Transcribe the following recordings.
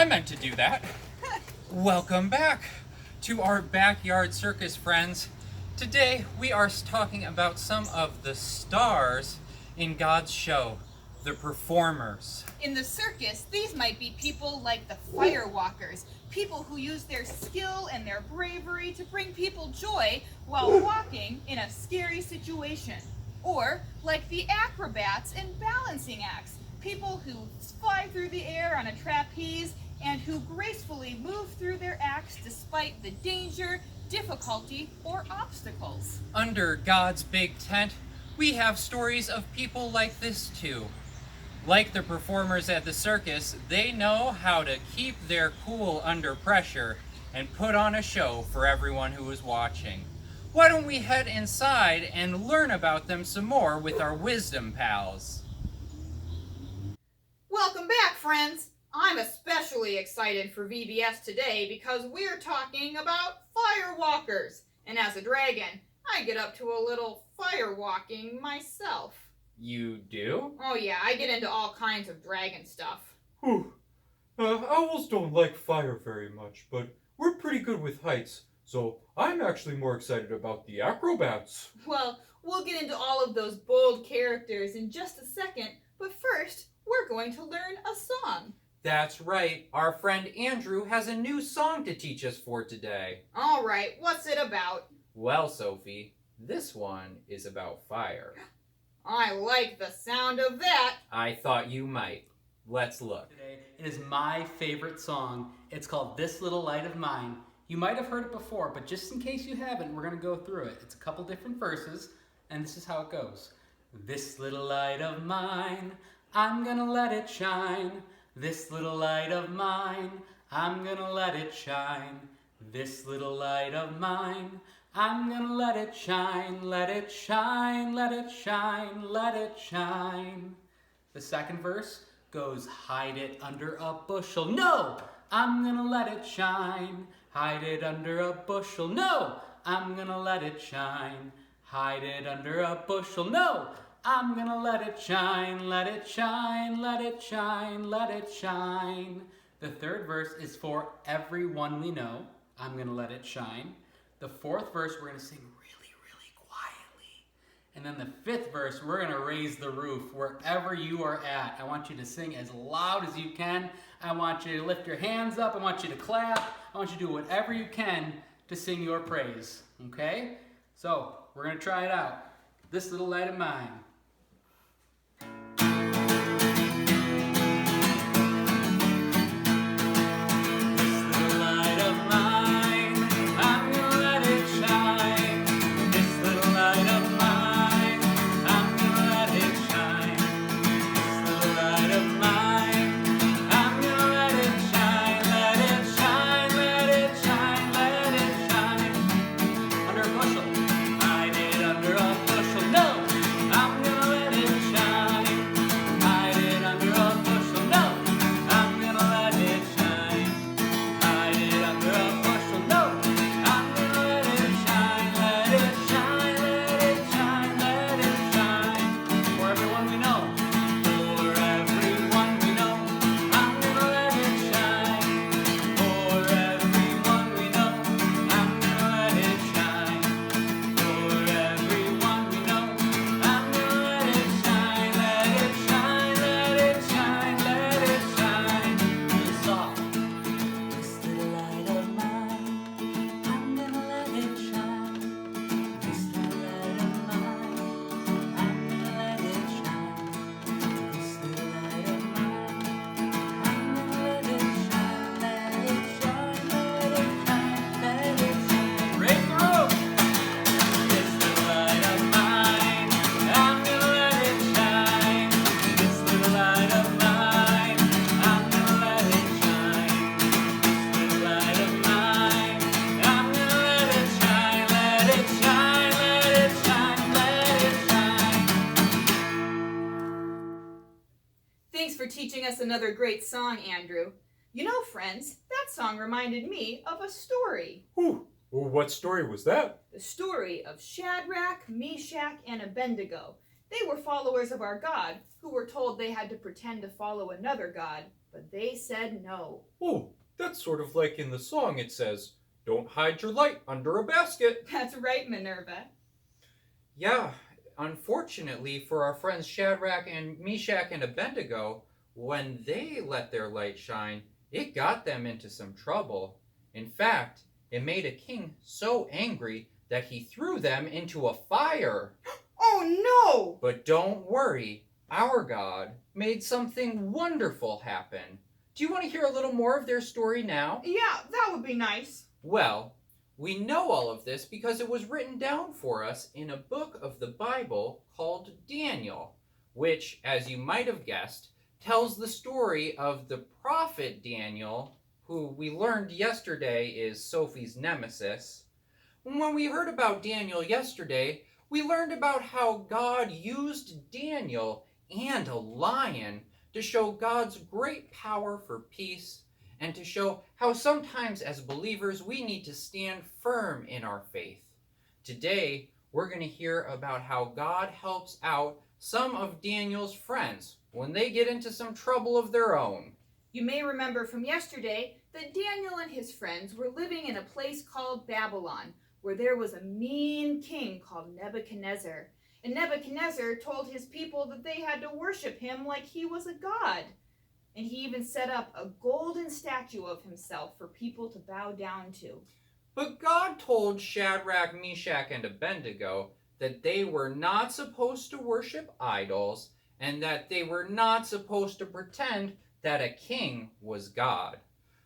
meant to do that. Welcome back to our backyard circus, friends. Today we are talking about some of the stars in God's show, the performers. In the circus, these might be people like the firewalkers, people who use their skill and their bravery to bring people joy while walking in a scary situation. Or like the acrobats and balancing acts, people who fly through the air on a trapeze and who gracefully move through their acts despite the danger, difficulty, or obstacles. Under God's big tent, we have stories of people like this too. Like the performers at the circus, they know how to keep their cool under pressure and put on a show for everyone who is watching. Why don't we head inside and learn about them some more with our wisdom pals? Welcome back, friends! I'm especially excited for VBS today because we're talking about firewalkers. And as a dragon, I get up to a little firewalking myself. You do? Oh yeah, I get into all kinds of dragon stuff. Whew. Owls don't like fire very much, but we're pretty good with heights, so I'm actually more excited about the acrobats. Well, we'll get into all of those bold characters in just a second, but first, we're going to learn a song. That's right. Our friend Andrew has a new song to teach us for today. All right, what's it about? Well, Sophie, this one is about fire. I like the sound of that. I thought you might. Let's look. Today, it is my favorite song. It's called This Little Light of Mine. You might have heard it before, but just in case you haven't, we're going to go through it. It's a couple different verses, and this is how it goes. This little light of mine, I'm gonna let it shine. This little light of mine, I'm gonna let it shine. This little light of mine, I'm gonna let it shine, let it shine, let it shine, let it shine. The second verse goes, hide it under a bushel. No, I'm gonna let it shine. Hide it under a bushel. No, I'm gonna let it shine. Hide it under a bushel. No, I'm gonna let it shine, let it shine, let it shine, let it shine. The third verse is for everyone we know. I'm gonna let it shine. The fourth verse we're gonna sing really, really quietly. And then the fifth verse, we're gonna raise the roof wherever you are at. I want you to sing as loud as you can. I want you to lift your hands up. I want you to clap. I want you to do whatever you can to sing your praise, okay? So we're gonna try it out. This little light of mine. Thanks for teaching us another great song, Andrew. You know, friends, that song reminded me of a story. Whew. Well, what story was that? The story of Shadrach, Mesach, and Abednego. They were followers of our God who were told they had to pretend to follow another God But they said no. Oh, that's sort of like in the song it says, "Don't hide your light under a basket." That's right, Minerva. Yeah, unfortunately for our friends Shadrach and Meshach and Abednego, when they let their light shine, it got them into some trouble. In fact, it made a king so angry that he threw them into a fire. Oh no! But don't worry, our God made something wonderful happen. Do you want to hear a little more of their story now? Yeah, that would be nice. Well, we know all of this because it was written down for us in a book of the Bible called Daniel, which, as you might have guessed, tells the story of the prophet Daniel, who we learned yesterday is Sophie's nemesis. When we heard about Daniel yesterday, we learned about how God used Daniel and a lion to show God's great power for peace, and to show how sometimes as believers we need to stand firm in our faith. Today, we're going to hear about how God helps out some of Daniel's friends when they get into some trouble of their own. You may remember from yesterday that Daniel and his friends were living in a place called Babylon, where there was a mean king called Nebuchadnezzar. And Nebuchadnezzar told his people that they had to worship him like he was a god. And he even set up a golden statue of himself for people to bow down to. But God told Shadrach, Meshach, and Abednego that they were not supposed to worship idols and that they were not supposed to pretend that a king was God.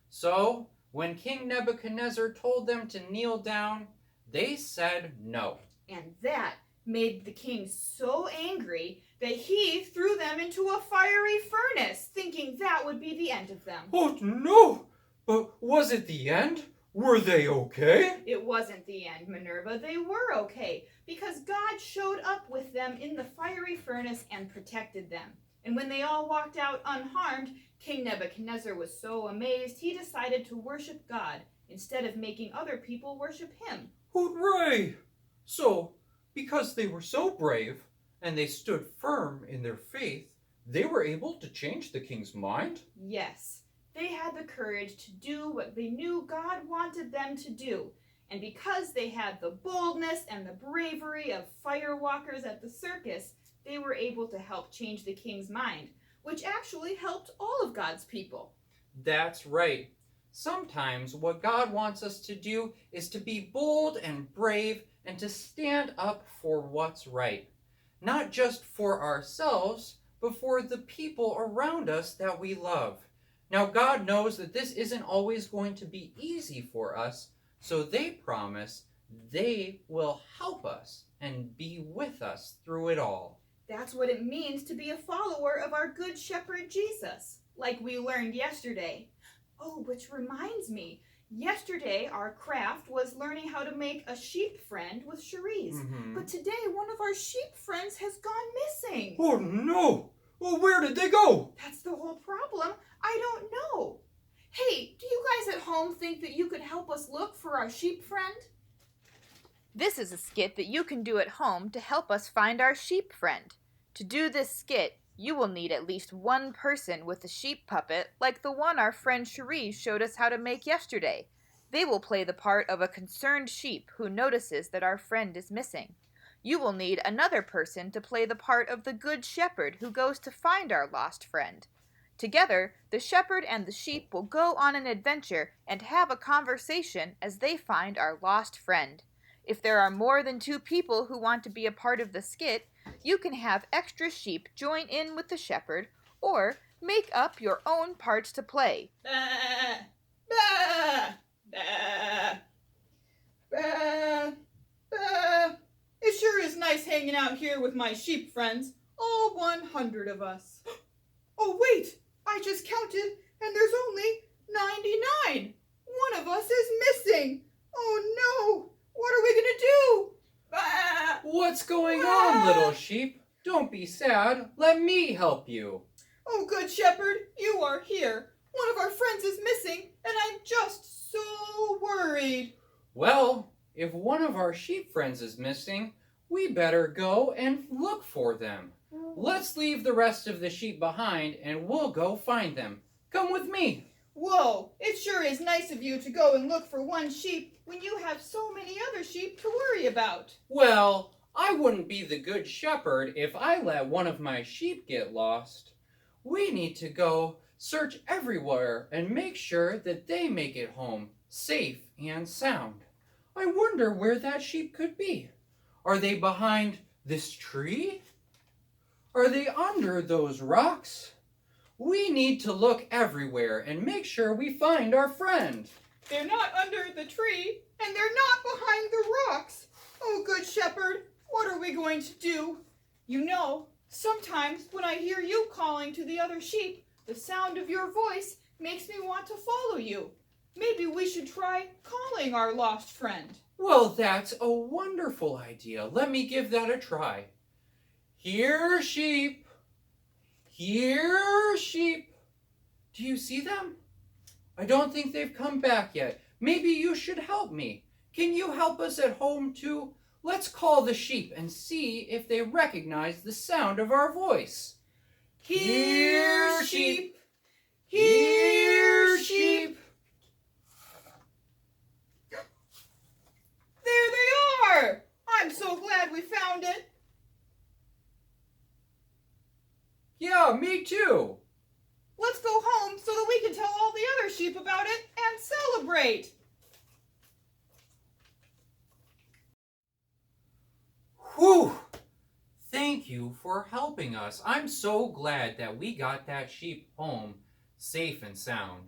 So, when King Nebuchadnezzar told them to kneel down, they said no. And that made the king so angry that he threw them into a fiery furnace, thinking that would be the end of them. Oh no! But was it the end? Were they okay? It wasn't the end, Minerva. They were okay, because God showed up with them in the fiery furnace and protected them. And when they all walked out unharmed, King Nebuchadnezzar was so amazed he decided to worship God instead of making other people worship him. Hooray! So, because they were so brave and they stood firm in their faith, they were able to change the king's mind? Yes, they had the courage to do what they knew God wanted them to do. And because they had the boldness and the bravery of firewalkers at the circus, they were able to help change the king's mind, which actually helped all of God's people. That's right. Sometimes what God wants us to do is to be bold and brave and to stand up for what's right. Not just for ourselves, but for the people around us that we love. Now, God knows that this isn't always going to be easy for us, so they promise they will help us and be with us through it all. That's what it means to be a follower of our Good Shepherd Jesus, like we learned yesterday. Oh, which reminds me, yesterday our craft was learning how to make a sheep friend with Cherise. But today one of our sheep friends has gone missing. Oh no! Well, where did they go? That's the whole problem. I don't know. Hey, do you guys at home think that you could help us look for our sheep friend? This is a skit that you can do at home to help us find our sheep friend. To do this skit, you will need at least one person with a sheep puppet like the one our friend Cherise showed us how to make yesterday. They will play the part of a concerned sheep who notices that our friend is missing. You will need another person to play the part of the good shepherd who goes to find our lost friend. Together, the shepherd and the sheep will go on an adventure and have a conversation as they find our lost friend. If there are more than 2 people who want to be a part of the skit, you can have extra sheep join in with the shepherd, or make up your own parts to play. Bah, bah, bah, bah, bah. It sure is nice hanging out here with my sheep friends, all 100 of us. Oh wait, I just counted, and there's only 99. One of us is missing. Oh no, what are we gonna do? Ah! What's going on, little sheep? Don't be sad. Let me help you. Oh, good shepherd, you are here. One of our friends is missing, and I'm just so worried. Well, if one of our sheep friends is missing, we better go and look for them. Let's leave the rest of the sheep behind and we'll go find them. Come with me. Whoa, it sure is nice of you to go and look for one sheep when you have so many other sheep to worry about. Well, I wouldn't be the good shepherd if I let one of my sheep get lost. We need to go search everywhere and make sure that they make it home safe and sound. I wonder where that sheep could be. Are they behind this tree? Are they under those rocks? We need to look everywhere and make sure we find our friend. They're not under the tree, and they're not behind the rocks. Oh, good shepherd, what are we going to do? You know, sometimes when I hear you calling to the other sheep, the sound of your voice makes me want to follow you. Maybe we should try calling our lost friend. Well, that's a wonderful idea. Let me give that a try. Here, sheep. Here, sheep. Do you see them? I don't think they've come back yet. Maybe you should help me. Can you help us at home too? Let's call the sheep and see if they recognize the sound of our voice. Here, sheep. Here, sheep. There they are! I'm so glad we found it. Yeah, me too. Let's go home so that we can tell all the other sheep about it and celebrate. Whew! Thank you for helping us. I'm so glad that we got that sheep home safe and sound.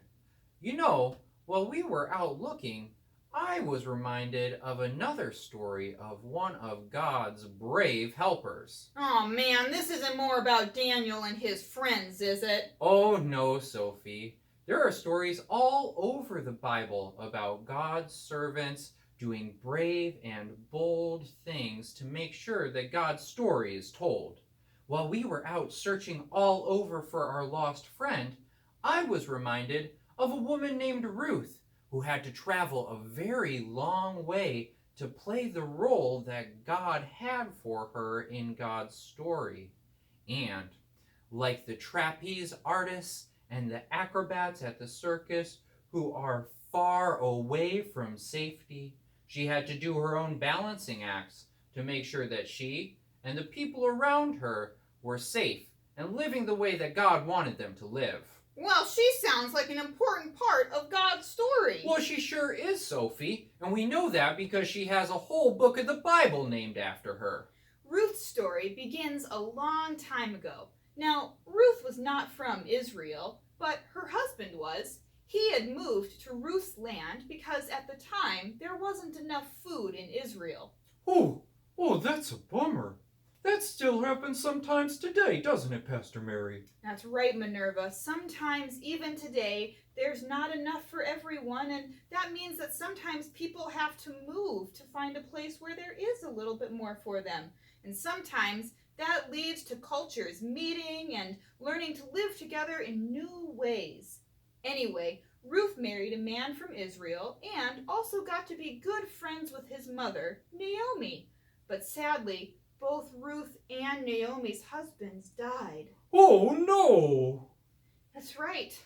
You know, while we were out looking, I was reminded of another story of one of God's brave helpers. Oh man, this isn't more about Daniel and his friends, is it? Oh no, Sophie. There are stories all over the Bible about God's servants doing brave and bold things to make sure that God's story is told. While we were out searching all over for our lost friend, I was reminded of a woman named Ruth who had to travel a very long way to play the role that God had for her in God's story. And, like the trapeze artists and the acrobats at the circus who are far away from safety, she had to do her own balancing acts to make sure that she and the people around her were safe and living the way that God wanted them to live. Well, she sounds like an important part of God's story. Well, she sure is, Sophie, and we know that because she has a whole book of the Bible named after her. Ruth's story begins a long time ago. Now, Ruth was not from Israel, but her husband was. He had moved to Ruth's land because at the time there wasn't enough food in Israel. Oh, that's a bummer. That still happens sometimes today, doesn't it, Pastor Mary? That's right, Minerva. Sometimes, even today, there's not enough for everyone, and that means that sometimes people have to move to find a place where there is a little bit more for them. And sometimes that leads to cultures meeting and learning to live together in new ways. Anyway, Ruth married a man from Israel and also got to be good friends with his mother, Naomi. But sadly, both Ruth and Naomi's husbands died. Oh, no! That's right.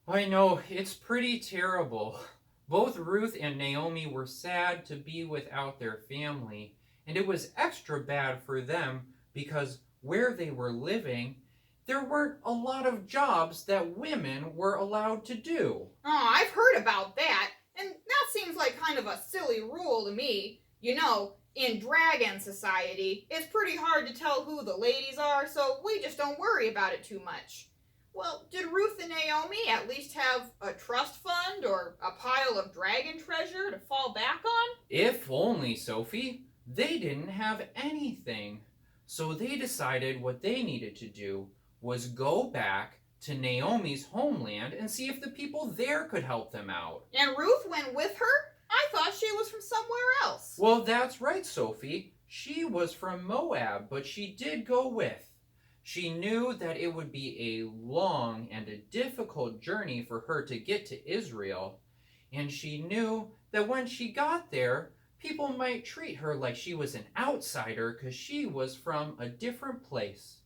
I know, it's pretty terrible. Both Ruth and Naomi were sad to be without their family, and it was extra bad for them because where they were living, there weren't a lot of jobs that women were allowed to do. Oh, I've heard about that, and that seems like kind of a silly rule to me. You know, in Dragon Society, it's pretty hard to tell who the ladies are, so we just don't worry about it too much. Well, did Ruth and Naomi at least have a trust fund or a pile of dragon treasure to fall back on? If only, Sophie. They didn't have anything. So they decided what they needed to do was go back to Naomi's homeland and see if the people there could help them out. And Ruth went with her? I thought she was from somewhere else. Well, that's right, Sophie. She was from Moab, but she did go with. She knew that it would be a long and a difficult journey for her to get to Israel, and she knew that when she got there, people might treat her like she was an outsider because she was from a different place.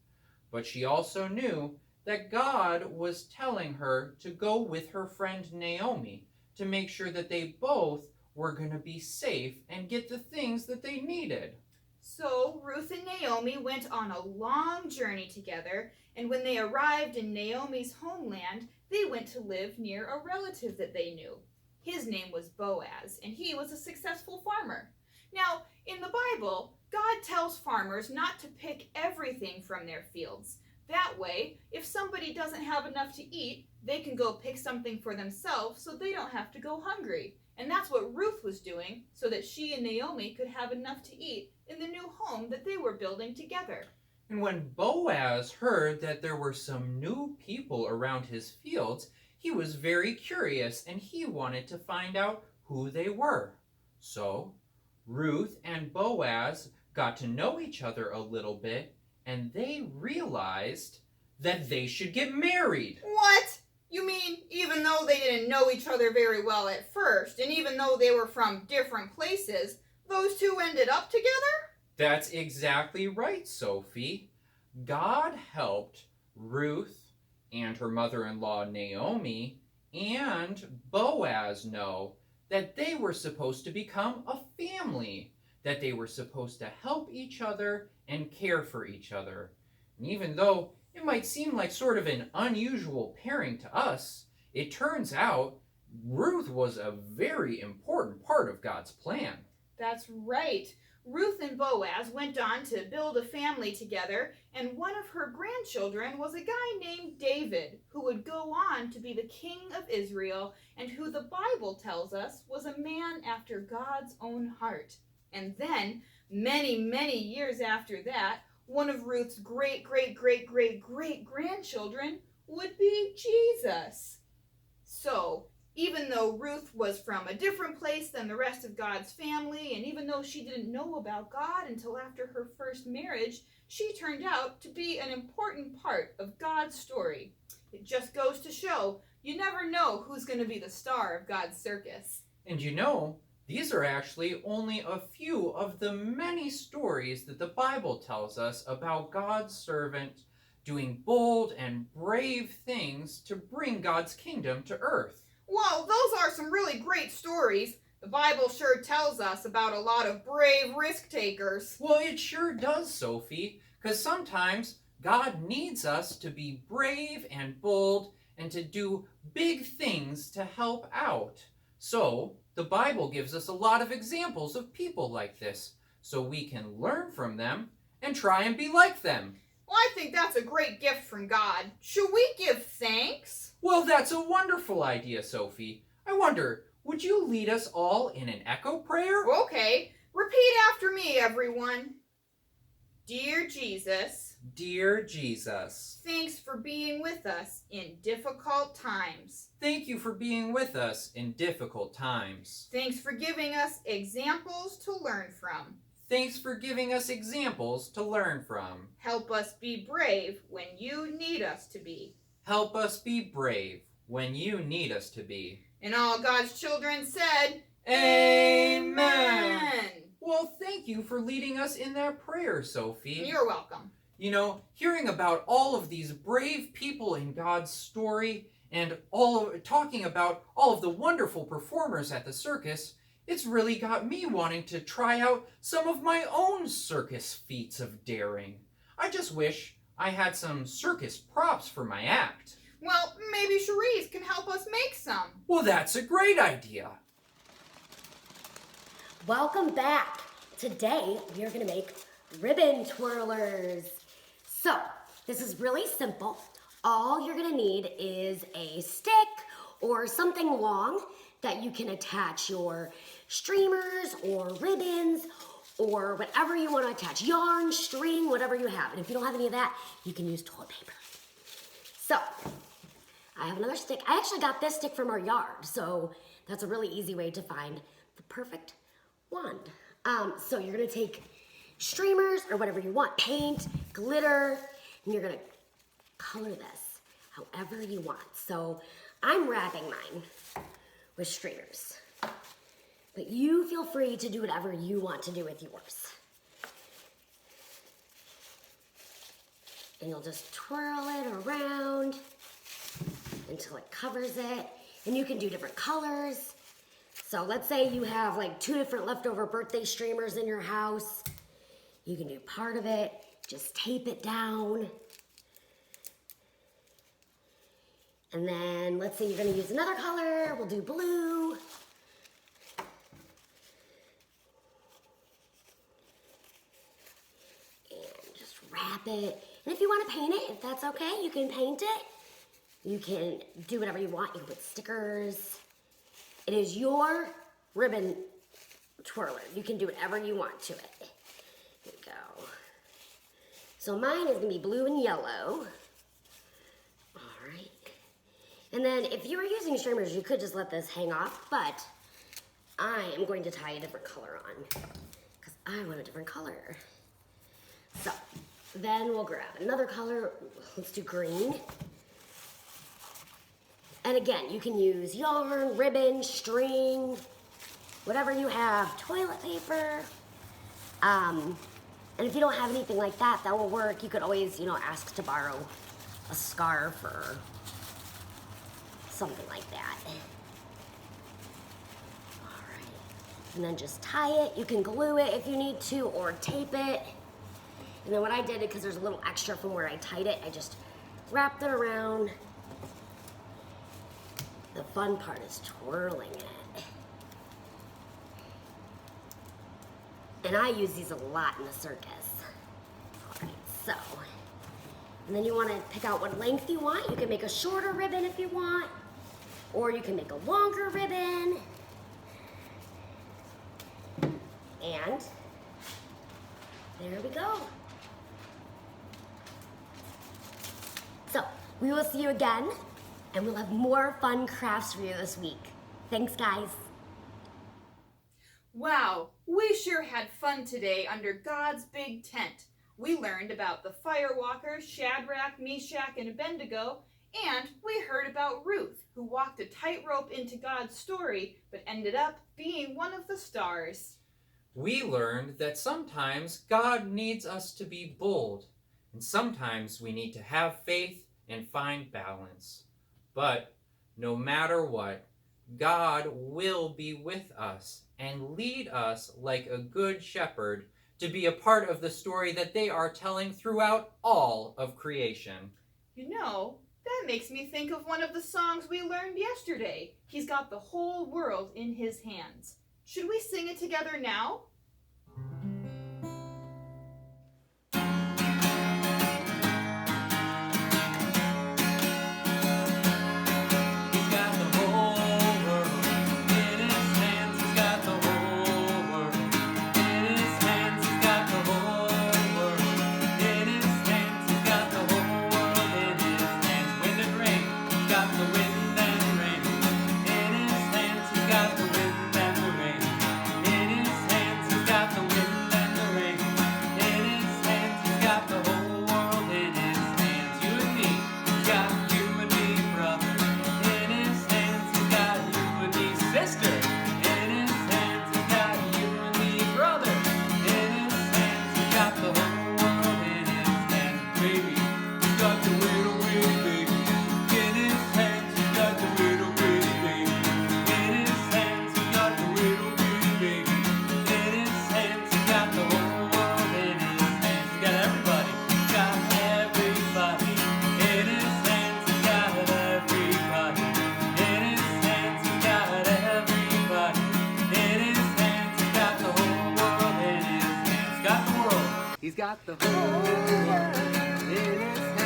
But she also knew that God was telling her to go with her friend Naomi to make sure that they both were going to be safe and get the things that they needed. So Ruth and Naomi went on a long journey together, and when they arrived in Naomi's homeland, they went to live near a relative that they knew. His name was Boaz, and he was a successful farmer. Now, in the Bible, God tells farmers not to pick everything from their fields. That way, if somebody doesn't have enough to eat, they can go pick something for themselves so they don't have to go hungry. And that's what Ruth was doing so that she and Naomi could have enough to eat in the new home that they were building together. And when Boaz heard that there were some new people around his fields, he was very curious and he wanted to find out who they were. So, Ruth and Boaz got to know each other a little bit, and they realized that they should get married. What? You mean even though they didn't know each other very well at first, and even though they were from different places, those two ended up together? That's exactly right, Sophie. God helped Ruth and her mother-in-law Naomi and Boaz know that they were supposed to become a family, that they were supposed to help each other and care for each other. And even though it might seem like sort of an unusual pairing to us, it turns out Ruth was a very important part of God's plan. That's right. Ruth and Boaz went on to build a family together, and one of her grandchildren was a guy named David, who would go on to be the king of Israel, and who the Bible tells us was a man after God's own heart. And then, many, many years after that, one of Ruth's great-great-great-great-great-grandchildren would be Jesus. So, even though Ruth was from a different place than the rest of God's family, and even though she didn't know about God until after her first marriage, she turned out to be an important part of God's story. It just goes to show, you never know who's going to be the star of God's circus. And you know, these are actually only a few of the many stories that the Bible tells us about God's servant doing bold and brave things to bring God's kingdom to earth. Whoa, those are some really great stories. The Bible sure tells us about a lot of brave risk takers. Well, it sure does, Sophie, because sometimes God needs us to be brave and bold and to do big things to help out. So, the Bible gives us a lot of examples of people like this, so we can learn from them and try and be like them. Well, I think that's a great gift from God. Should we give thanks? Well, that's a wonderful idea, Sophie. I wonder, would you lead us all in an echo prayer? Okay, repeat after me, everyone. Dear Jesus, Dear Jesus, thanks for being with us in difficult times. thank you for being with us in difficult times. Thanks for giving us examples to learn from. Thanks for giving us examples to learn from. Help us be brave when you need us to be. Help us be brave when you need us to be. And all God's children said, Amen. Well, thank you for leading us in that prayer, Sophie. You're welcome. You know, hearing about all of these brave people in God's story and talking about all of the wonderful performers at the circus, it's really got me wanting to try out some of my own circus feats of daring. I just wish I had some circus props for my act. Well, maybe Cherise can help us make some. Well, that's a great idea. Welcome back. Today we are going to make ribbon twirlers. So this is really simple. All you're going to need is a stick or something long that you can attach your streamers or ribbons or whatever you want to attach. Yarn, string, whatever you have. And if you don't have any of that, you can use toilet paper. So I have another stick. I actually got this stick from our yard, so that's a really easy way to find the perfect wand. So you're gonna take streamers or whatever you want, paint, glitter, and you're gonna color this however you want. So I'm wrapping mine with streamers, but you feel free to do whatever you want to do with yours. And you'll just twirl it around until it covers it. And you can do different colors. So let's say you have like 2 different leftover birthday streamers in your house. You can do part of it, just tape it down. And then let's say you're gonna use another color, we'll do blue. And just wrap it. And if you wanna paint it, if that's okay, you can paint it. You can do whatever you want. You can put stickers. It is your ribbon twirler. You can do whatever you want to it. Here we go. So mine is gonna be blue and yellow. All right. And then if you were using streamers, you could just let this hang off, but I am going to tie a different color on because I want a different color. So then we'll grab another color. Let's do green. And again, you can use yarn, ribbon, string, whatever you have, toilet paper. And if you don't have anything like that, that will work. You could always, ask to borrow a scarf or something like that. All right. And then just tie it. You can glue it if you need to or tape it. And then what I did, because there's a little extra from where I tied it, I just wrapped it around. The fun part is twirling it. And I use these a lot in the circus. All right, so. And then you want to pick out what length you want. You can make a shorter ribbon if you want, or you can make a longer ribbon. And there we go. So, we will see you again. And we'll have more fun crafts for you this week. Thanks, guys. Wow, we sure had fun today under God's big tent. We learned about the firewalkers, Sharach, Mesach, and Abednego, and we heard about Ruth, who walked a tightrope into God's story, but ended up being one of the stars. We learned that sometimes God needs us to be bold, and sometimes we need to have faith and find balance. But no matter what, God will be with us and lead us like a good shepherd to be a part of the story that they are telling throughout all of creation. That makes me think of one of the songs we learned yesterday. He's got the whole world in his hands. Should we sing it together now? He's got the whole world in his hands. He's got the whole world in his hands. He's got the whole world in his hands. He's got the whole world in his hands.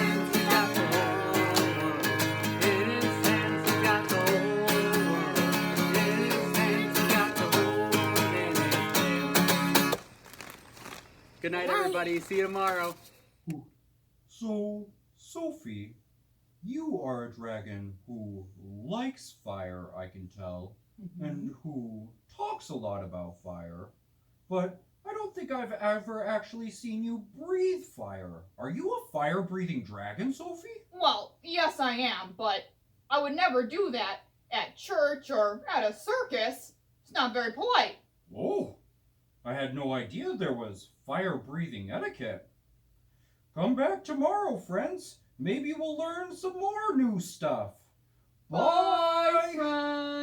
Good night, everybody. See you tomorrow. So, Sophie, you are a dragon who likes fire, I can tell, and who talks a lot about fire, but I don't think I've ever actually seen you breathe fire. Are you a fire-breathing dragon, Sophie? Well, yes I am, but I would never do that at church or at a circus. It's not very polite. Oh, I had no idea there was fire-breathing etiquette. Come back tomorrow, friends. Maybe we'll learn some more new stuff. Bye! Friends.